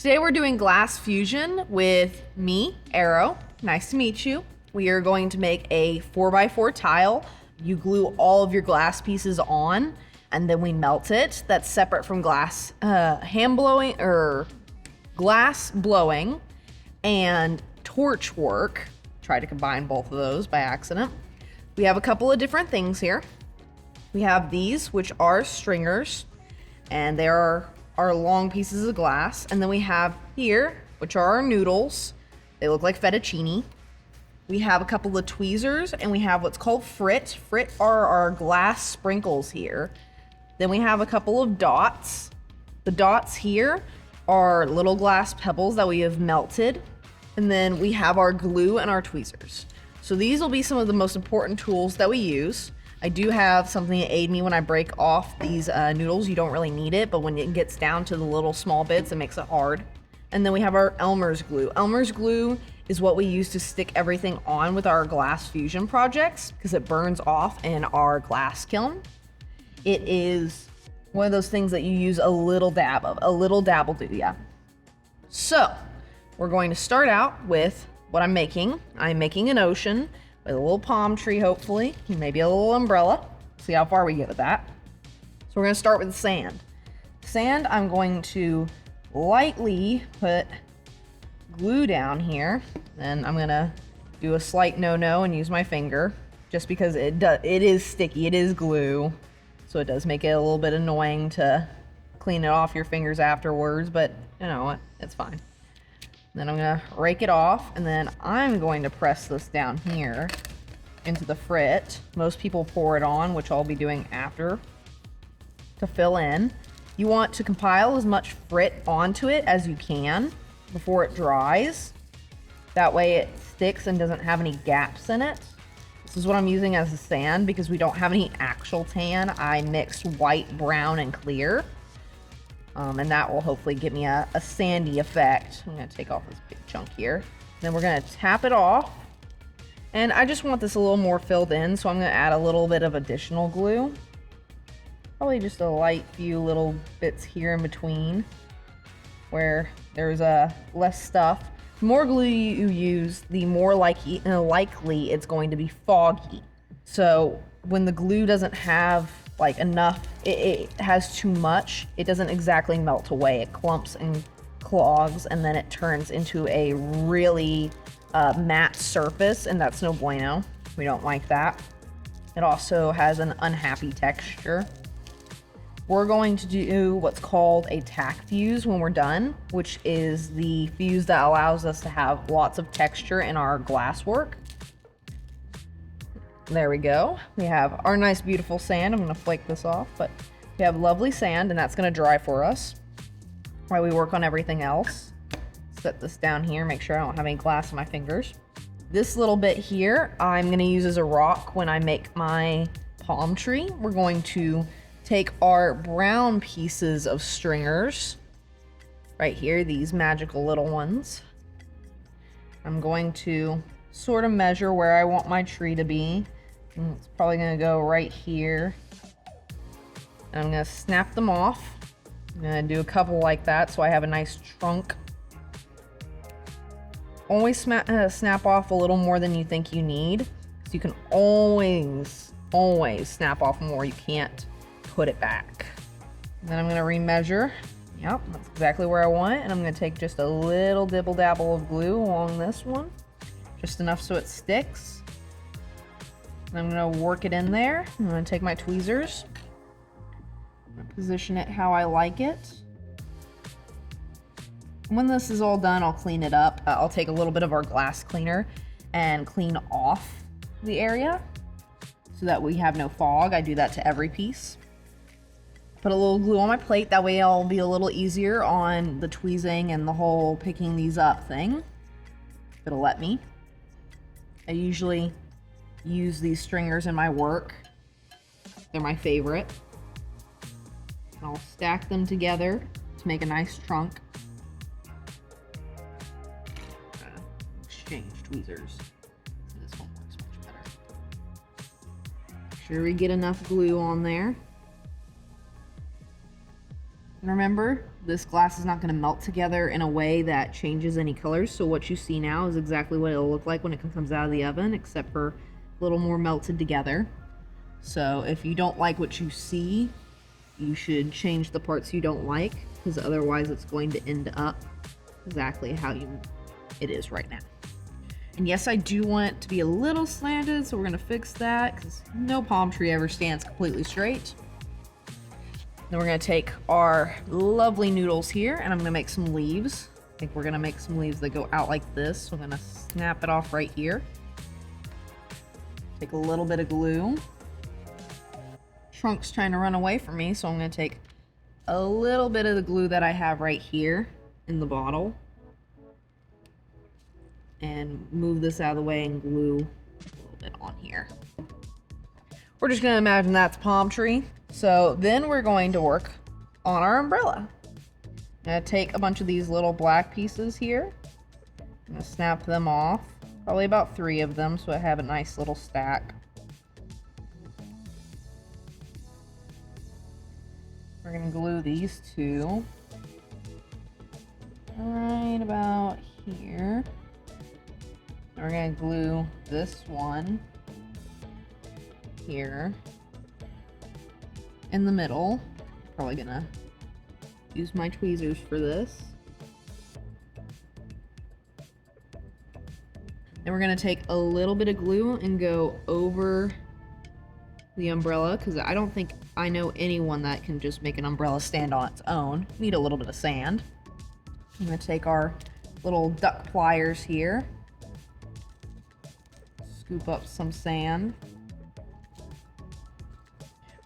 Today we're doing glass fusion with me, Arrow. Nice to meet you. We are going to make a 4x4 tile. You glue all of your glass pieces on and then we melt it. That's separate from glass hand blowing or glass blowing and torch work. Try to combine both of those by accident. We have a couple of different things here. We have these, which are stringers, and they are our long pieces of glass. And then we have here, which are our noodles. They look like fettuccine. We have a couple of tweezers, and we have what's called frit. Frit are our glass sprinkles here. Then we have a couple of dots. The dots here are little glass pebbles that we have melted. And then we have our glue and our tweezers. So these will be some of the most important tools that we use. I do have something to aid me when I break off these noodles. You don't really need it, but when it gets down to the little small bits, it makes it hard. And then we have our Elmer's glue. Elmer's glue is what we use to stick everything on with our glass fusion projects because it burns off in our glass kiln. It is one of those things that you use a little dab of. A little dab will do, yeah. So we're going to start out with what I'm making. I'm making an ocean with a little palm tree, hopefully, maybe a little umbrella. See how far we get with that. So we're gonna start with sand. Sand, I'm going to lightly put glue down here. Then I'm gonna do a slight no-no and use my finger, just because it is sticky, it is glue. So it does make it a little bit annoying to clean it off your fingers afterwards, but you know what, it's fine. Then I'm gonna rake it off, and then I'm going to press this down here into the frit. Most people pour it on, which I'll be doing after to fill in. You want to compile as much frit onto it as you can before it dries. That way it sticks and doesn't have any gaps in it. This is what I'm using as a sand because we don't have any actual tan. I mixed white, brown, and clear. And that will hopefully give me a sandy effect. I'm gonna take off this big chunk here. Then we're gonna tap it off. And I just want this a little more filled in, so I'm gonna add a little bit of additional glue. Probably just a light few little bits here in between where there's less stuff. The more glue you use, the more likely it's going to be foggy. So when the glue doesn't have like enough, it has too much, it doesn't exactly melt away. It clumps and clogs, and then it turns into a really matte surface, and that's no bueno. We don't like that. It also has an unhappy texture. We're going to do what's called a tack fuse when we're done, which is the fuse that allows us to have lots of texture in our glass work. There we go. We have our nice, beautiful sand. I'm gonna flake this off, but we have lovely sand, and that's gonna dry for us while we work on everything else. Set this down here, make sure I don't have any glass in my fingers. This little bit here, I'm gonna use as a rock when I make my palm tree. We're going to take our brown pieces of stringers, right here, these magical little ones. I'm going to sort of measure where I want my tree to be. And it's probably gonna go right here. And I'm gonna snap them off. I'm gonna do a couple like that so I have a nice trunk. Always snap off a little more than you think you need. So you can always snap off more. You can't put it back. And then I'm gonna remeasure. Yep, that's exactly where I want it. And I'm gonna take just a little dibble dabble of glue along this one. Just enough so it sticks. And I'm gonna work it in there. I'm gonna take my tweezers, position it how I like it. When this is all done, I'll clean it up. I'll take a little bit of our glass cleaner and clean off the area so that we have no fog. I do that to every piece. Put a little glue on my plate, that way I'll be a little easier on the tweezing and the whole picking these up thing. It'll let me. I usually use these stringers in my work. They're my favorite. I'll stack them together to make a nice trunk. Exchange tweezers. This one works much better. Make sure we get enough glue on there. Remember, this glass is not going to melt together in a way that changes any colors, so what you see now is exactly what it'll look like when it comes out of the oven, except for a little more melted together. So if you don't like what you see, you should change the parts you don't like, because otherwise it's going to end up exactly how it is right now. And yes, I do want it to be a little slanted, so we're going to fix that, because no palm tree ever stands completely straight. Then we're going to take our lovely noodles here, and I'm going to make some leaves. I think we're going to make some leaves that go out like this, so I'm going to snap it off right here. Take a little bit of glue. Trunk's trying to run away from me, so I'm going to take a little bit of the glue that I have right here in the bottle and move this out of the way and glue a little bit on here. We're just going to imagine that's a palm tree. So then we're going to work on our umbrella. I'm going to take a bunch of these little black pieces here. I'm going to snap them off, probably about 3 of them, so I have a nice little stack. We're going to glue these 2 right about here. And we're going to glue this one here in the middle. Probably gonna use my tweezers for this. Then we're gonna take a little bit of glue and go over the umbrella, because I don't think I know anyone that can just make an umbrella stand on its own. Need a little bit of sand. I'm gonna take our little duck pliers here, scoop up some sand.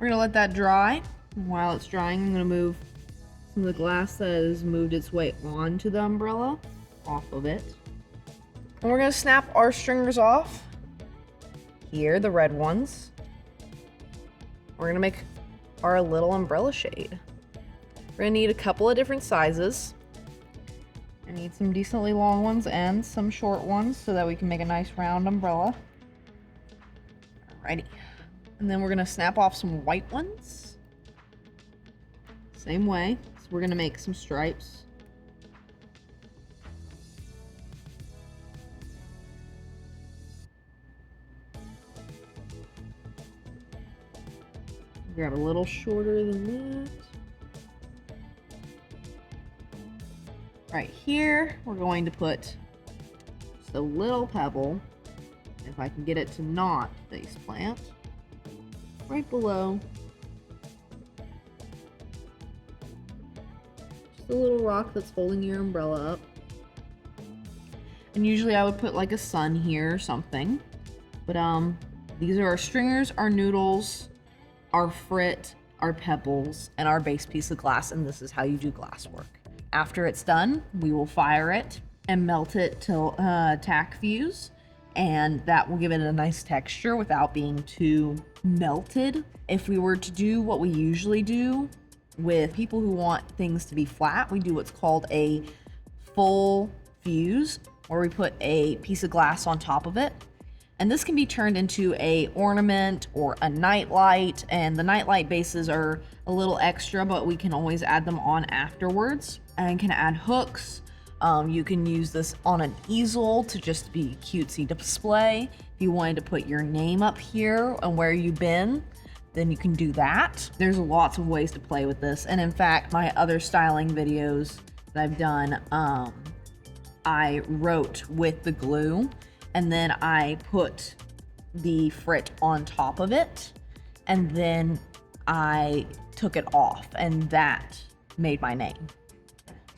We're gonna let that dry. While it's drying, I'm gonna move some of the glass that has moved its way onto the umbrella off of it. And we're gonna snap our stringers off. Here, the red ones. We're gonna make our little umbrella shade. We're gonna need a couple of different sizes. I need some decently long ones and some short ones so that we can make a nice round umbrella. Alrighty. And then we're gonna snap off some white ones. Same way. So we're gonna make some stripes. Grab a little shorter than that. Right here, we're going to put just a little pebble, if I can get it to not face plant, right below. Just a little rock that's holding your umbrella up. And usually I would put like a sun here or something. But these are our stringers, our noodles, our frit, our pebbles, and our base piece of glass, and this is how you do glass work. After it's done, we will fire it and melt it till tack fuse, and that will give it a nice texture without being too melted. If we were to do what we usually do with people who want things to be flat, we do what's called a full fuse, where we put a piece of glass on top of it. And this can be turned into a ornament or a nightlight, and the nightlight bases are a little extra, but we can always add them on afterwards, and can add hooks. You can use this on an easel to just be cutesy display. If you wanted to put your name up here and where you've been, then you can do that. There's lots of ways to play with this, and in fact, my other styling videos that I've done, I wrote with the glue, and then I put the frit on top of it, and then I took it off, and that made my name.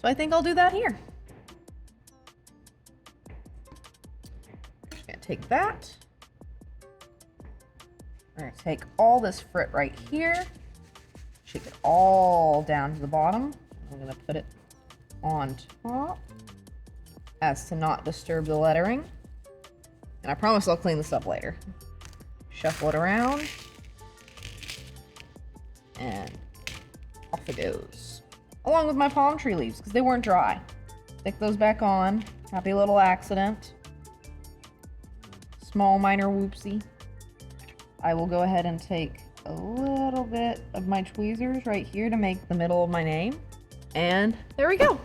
So I think I'll do that here. Just gonna take that. We're gonna take all this frit right here, shake it all down to the bottom. I'm gonna put it on top as to not disturb the lettering. And I promise I'll clean this up later. Shuffle it around. And off it goes. Along with my palm tree leaves, because they weren't dry. Stick those back on. Happy little accident. Small minor whoopsie. I will go ahead and take a little bit of my tweezers right here to make the middle of my name. And there we go.